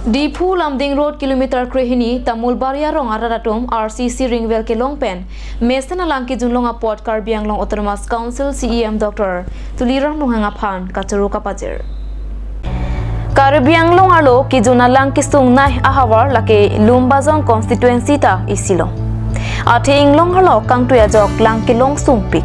Diphu-Lumding Road kilometer krehini Tamulbari arong araratum RCC Ringwell kelong pen mesena langki junlong apot Karbianglong Autonomous Council CEM Dr. Tulirong aphan kachoro kapajir Karbianglong alo ki juna langki sung nai ahawar lake lumbazong constituency ta isilong ate inglong halo kangtuya jok langki long sungpik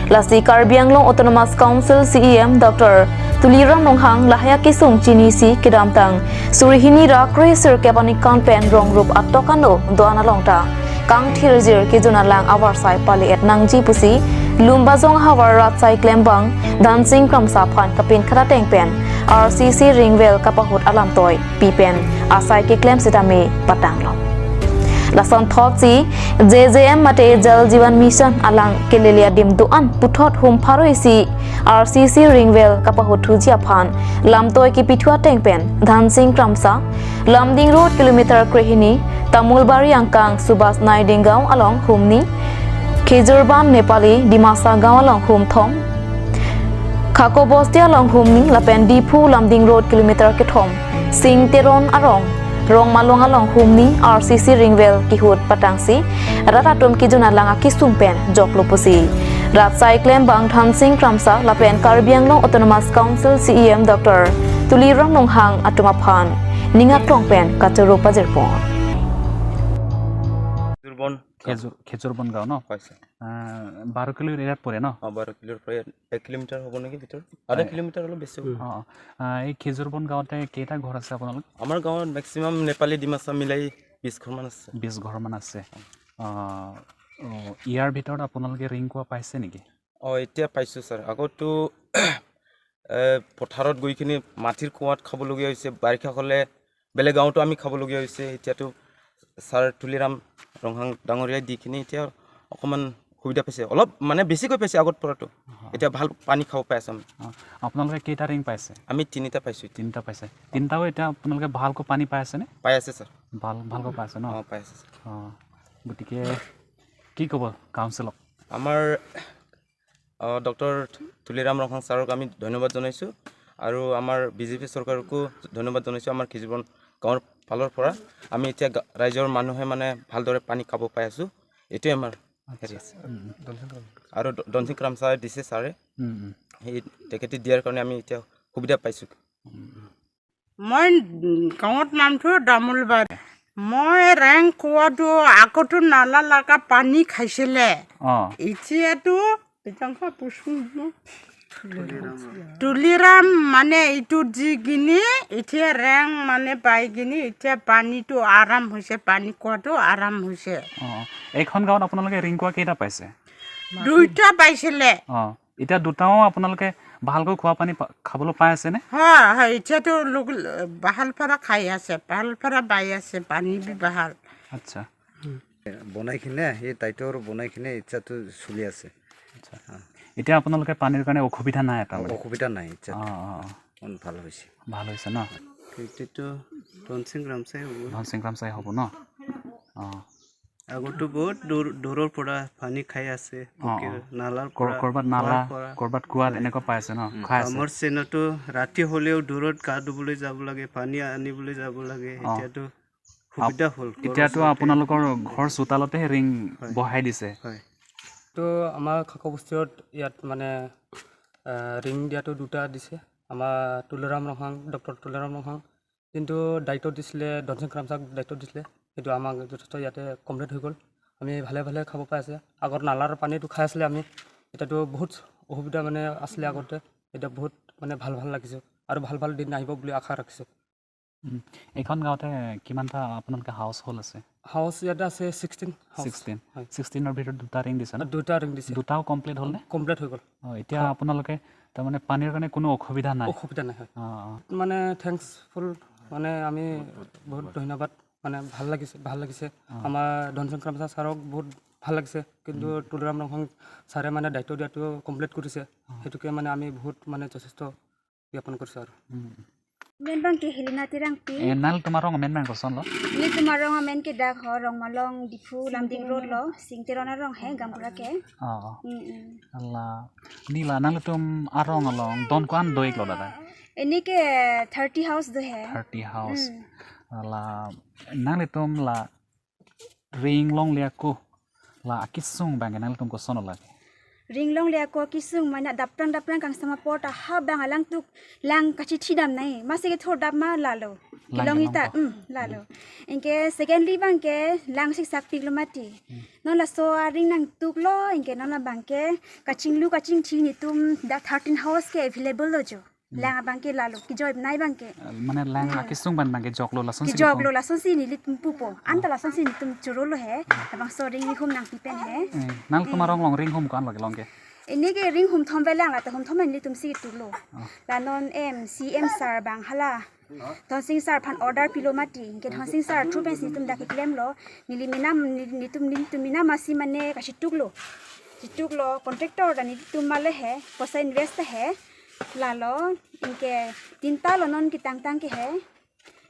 Lasi Karbianglong Autonomous Council CEM Dr. Tulirong lahaya kisung chinisi kidamtang surihini rakre sir kepanik kan pen rong rup atokano doana longta kang thirjir kijuna lang awar sai pali et nangji pusi lumbazong hawar rat sai klembang dancing kramsa phan kapin khara teng pen RCC Ringwell kapahut alam toy pipen asai ke klem sitame patanglo Lason thotsi JJM mate Jal Jivan Mission alang kelelia dim duan puthot hum pharoisi RCC Ringwell kapahut thuji aphan lamtoi ki pithua tengpen Dhansing Kramsa Lumding Road kilometer krehini Tamulbari angkang Subas Naidinggaon along humni Khejurban Nepali Dimasa gaon along humthom Khakobostia along humni lapen Diphu-Lumding Road kilometer kethom Singteron arong Rong malong along humni RCC Ringwell kihut patangsi ratatum kijuna langa kisumpen joklopusi ratsai klembang Dhansing Kramsa lapen Karbianglong Autonomous Council CEM Dr. Tulirong atumaphan ningat tongpen kachoro pajirpon Khejurban gaon no 12 kilometre এরিয়াত পৰে ন 12 kilometre পৰে 1 kilometre হ'ব নেকি ভিতৰ আধা kilometre অলপ বেছি হ'ব এই খেজুৰবন গাঁৱতে কেইটা ঘৰ আছে আপোনালোক আমাৰ গাঁৱত ম্যাক্সিমাম নেপালী ডিমাছা মিলাই 20 ঘৰ মান আছে 20 ঘৰ মান আছে ইয়াৰ ভিতৰত আপোনালোকে ৰিং কোৱা পাইছে নেকি এতিয়া পাইছো স্যাৰ আগতো পথাৰত গৈ কিনি মাটিৰ কুৱাত খাব লগিয়া হৈছে বাৰিষা হলে বেলে গাঁৱতো আমি খাব লগিয়া হৈছে এতিয়াতো স্যাৰ তুলিৰাম ৰংহাং ডাঙৰীয়া দি কিনি এতিয়া অকমান সুবিধা পাইছে অলপ মানে বেছিকৈ পাইছে আগত পৰাটো এতিয়া ভাল পানী খাব পাই আছে আপোনালোকে কেইটা ৰিং পাইছে আমি তিনিটা পাইছো তিনিটা পাইছে তিনিটাও এতিয়া আপোনালোকে ভালকৈ পানী পাই আছে নে পাই আছে স্যাৰ ভালকৈ পাই আছে ন পাই আছে গতিকে কি ক'ব কাউন্সিলক আমাৰ ডক্টৰ তুলিৰাম ৰংহাং ছাৰক আমি ধন্যবাদ জনাইছো আৰু আমাৰ বিজেপি চৰকাৰকো ধন্যবাদ জনাইছো আমাৰ খেজুৰবন গাঁৱৰ ফালৰ পৰা আমি এতিয়া ৰাইজৰ মানুহে মানে ভালদৰে পানী খাব পাই আছো এটোই আমাৰ আৰু ডনসিং ক্ৰামছা দিছে ছাৰে এই টেকেটি দিয়াৰ কাৰণে আমি এতিয়া সুবিধা পাইছো মই গাঁৱত নামটো তামুলবাৰী মই ৰেং কোৱাটো আগতো নালা লাগা পানী খাইছিলে এতিয়াতো তুলিৰাম মানে এইটো যি কিনি এতিয়া ৰেং মানে পাই কিনি এতিয়া পানীটো আৰাম হৈছে পানী খোৱাটো আৰাম হৈছে এইখন গাঁৱত আপোনালোকে ৰিং কোৱা কেইটা পাইছে দুইটা পাইছিলে এতিয়া দুটাও আপোনালোকে ভালকৈ খোৱা পানী খাবলৈ পাই আছে নে হয় এতিয়াতো বাহাল পৰা খাই আছে বাহাল পৰা বাই আছে পানী বি বাহাল আচ্ছা বনাই কিনে এই টাইটৰ বনাই কিনে এতিয়াতো চলি আছে আচ্ছা এতিয়া আপোনালোকে পানীৰ কাৰণে অসুবিধা নাই এটা অসুবিধা নাই এতিয়া ভাল হৈছে ন এইটো ধনসিং ক্ৰামছাই হ'ব ন আগতো বহুত দূৰৰ পৰা পানী খাই আছে নালাৰ কৰবাত কুৱাত এনেকুৱা পাই আছে ন খাই আছে আমাৰ চেনতো ৰাতি হ'লেও দূৰত গা ধুবলৈ যাব লাগে পানী আনিবলৈ যাব লাগে এতিয়াতো সুবিধা হ'ল এতিয়াতো আপোনালোকৰ ঘৰ চোতালতে ৰিং বহাই দিছে হয় তো আমাৰ খাকবস্তিৰত ইয়াত মানে ৰিং দিয়াটো দুটা দিছে আমাৰ ডক্টৰ তুলিৰাম ৰংহাং কিন্তু দায়িত্ব দিছিলে ধনসিং ক্ৰামছাক দায়িত্ব দিছিলে সেইটো আমাক যথেষ্ট ইয়াতে কমপ্লিট হৈ গ'ল আমি ভালে খাব পাই আছে আগত নালাৰ পানীটো খাই আছিলে আমি এতিয়াতো বহুত অসুবিধা মানে আছিলে আগতে এতিয়া বহুত মানে ভাল লাগিছে আৰু ভাল দিন আহিব বুলি আশা ৰাখিছোঁ এইখন গাঁৱতে কিমানটা আপোনালোকে হাউচ হ'ল আছে হাউচ ইয়াতে আছে 16 ভিতৰত দুটা ৰিং দিছে ন দুটা ৰিং দিছে দুটাও কমপ্লিট হ'ল নে কমপ্লিট হৈ গ'ল এতিয়া আপোনালোকে তাৰমানে পানীৰ কাৰণে কোনো অসুবিধা নাই হয় মানে থেংকছফুল মানে আমি বহুত ধন্যবাদ মানে ভাল লাগিছে আমাৰ ধনসিং ক্ৰামছা ছাৰক বহুত ভাল লাগিছে কিন্তু তুলিৰাম ৰংহাং ছাৰে মানে দায়িত্ব দিয়াটো কমপ্লিট কৰিছে সেইটোকে মানে আমি বহুত মানে যথেষ্ট জ্ঞাপন কৰিছোঁ আৰু Menbang ke Helena tirang pi. Nal tumarong menbang koson lo. Ni tumarong men ke dak ho rong malong Diphu-Lumding Road lo. Sing tirona rong he gampura ke. Allah. Nila nal tum arong along don kwan doik lo dada. इन्हीं के 30 house दो है 30 house la nang le tum la ring long le ko la akisung bang nang le tum ko sono la रिंग लोंग ले को किसुंग माने दपरंग Kong समा pot हा बांग लांग तुक लांग कछि छिदाम नै मासे के थोर दाब मा लालो किलोमीटर लालो इनके सेकेंडली बांग के लांग सिक साक पिक लमाती न ला सो रिंग नंग तुक लो इनके न बांग के कचिंग छी नि तुम दा 13 हाउस के अवेलेबल लो जो लांग बांग के लालो कि जॉब नाइ बांग के mane lang akisung ban bang ke joklo la कि जॉब लो ला सो सी नि लितुम पुपो अंत ला सो सी नि तुम चुरो लो है बांग सो रिंग हुम नंग पिपेन है nang tum arong long ring hum kan la long ke इन्हीं के रिंग हुम थम वेलांग ला तो हुम थम नि तुम सी तुलो ला नॉन एम CM सर बांग हला धनसिंग सर फान ऑर्डर पिलोमाटी के धनसिंग सर थ्रू पेंस नि तुम दाके क्लेम लो निली मिना नि तुम मिना मासी माने काशी टुकलो कॉन्ट्रैक्टर दा नि तुम माले है पैसा इन्वेस्ट है लालो इनके तिनता लो नॉन की तांग के है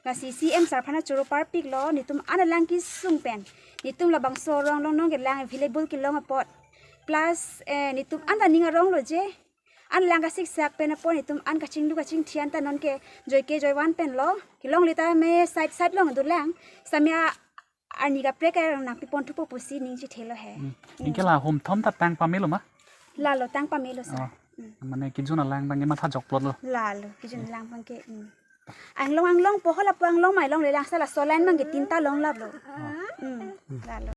ला CM सर फाना चोरो पार पिक लो नि तुम आना लांग की सुंग पेन नि तुम ला बांग सो रंग लो नोंग के लांग अवेलेबल के लोंग अपॉट प्लस नि तुम आना निंग रंग लो जे an lang ka siksak pen apon itum an kaching thian ta non ke joy 1 pen lo kilong lita me side long du lang samya ani ka prek na pipon thu pusi ning chi thelo he inke la hum thom ta tang pamelo ma la lo tang pamelo sa mane kijuna lang bang ma tha jokplot lo la lo kijun lang bang ke ang long po hola po ang long mai long le lang sala solan mang ke tinta long lab lo la lo